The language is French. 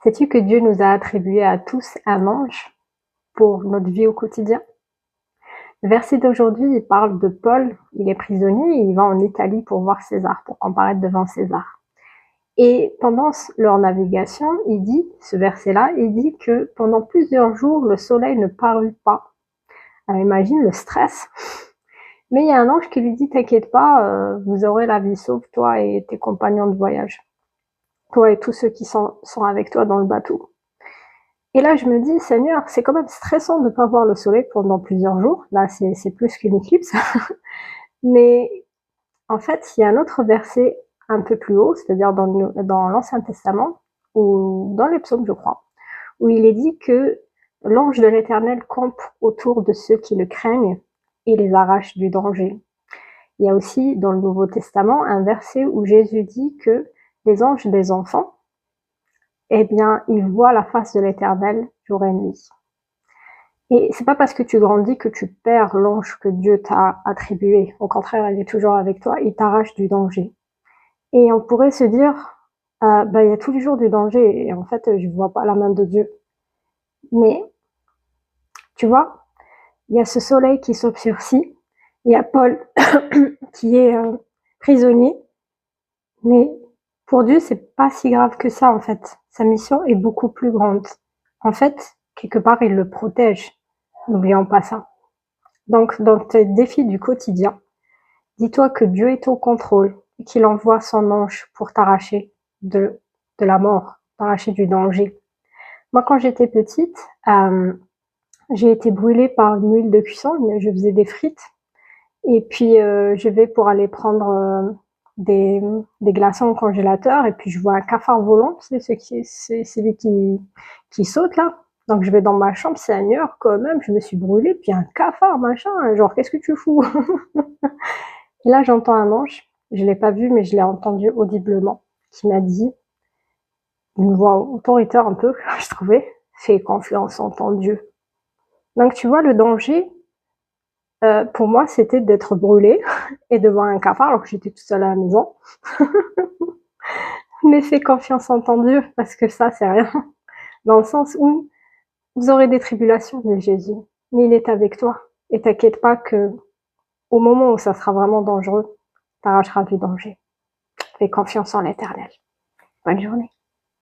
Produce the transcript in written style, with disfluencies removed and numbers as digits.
Sais-tu que Dieu nous a attribué à tous un ange pour notre vie au quotidien? Le verset d'aujourd'hui, il parle de Paul, il est prisonnier et il va en Italie pour voir César, pour comparaître devant César. Et pendant leur navigation, il dit, ce verset-là, il dit que pendant plusieurs jours, le soleil ne parut pas. Alors imagine le stress. Mais il y a un ange qui lui dit, t'inquiète pas, vous aurez la vie sauve, toi et tes compagnons de voyage. Toi et tous ceux qui sont avec toi dans le bateau. Et là, je me dis, Seigneur, c'est quand même stressant de ne pas voir le soleil pendant plusieurs jours. Là, c'est plus qu'une éclipse. Mais en fait, il y a un autre verset un peu plus haut, c'est-à-dire dans l'Ancien Testament, ou dans les psaumes, je crois, où il est dit que l'ange de l'Éternel campe autour de ceux qui le craignent et les arrache du danger. Il y a aussi dans le Nouveau Testament un verset où Jésus dit que les anges des enfants, eh bien, ils voient la face de l'Éternel jour et nuit. Et c'est pas parce que tu grandis que tu perds l'ange que Dieu t'a attribué. Au contraire, il est toujours avec toi, il t'arrache du danger. Et on pourrait se dire, il y a tous les jours du danger, et en fait, je vois pas la main de Dieu. Mais, tu vois, il y a ce soleil qui s'obscurcit, il y a Paul qui est prisonnier, mais pour Dieu, c'est pas si grave que ça, en fait. Sa mission est beaucoup plus grande. En fait, quelque part, il le protège. N'oublions pas ça. Donc, dans tes défis du quotidien, dis-toi que Dieu est au contrôle et qu'il envoie son ange pour t'arracher de la mort, t'arracher du danger. Moi, quand j'étais petite, j'ai été brûlée par une huile de cuisson. Je faisais des frites et puis je vais pour aller prendre des glaçons au congélateur et puis je vois un cafard volant, c'est celui qui saute là. Donc je vais dans ma chambre, c'est une heure quand même, je me suis brûlée, puis un cafard machin, genre qu'est-ce que tu fous? Et là j'entends un ange, je l'ai pas vu mais je l'ai entendu audiblement, qui m'a dit, une voix autoritaire un peu, je trouvais, fais confiance en ton Dieu. Donc tu vois le danger, pour moi c'était d'être brûlée et de voir un cafard alors que j'étais toute seule à la maison. Mais fais confiance en ton Dieu parce que ça c'est rien. Dans le sens où vous aurez des tribulations, dit Jésus, mais il est avec toi. Et t'inquiète pas que au moment où ça sera vraiment dangereux, t'arracheras du danger. Fais confiance en l'Éternel. Bonne journée.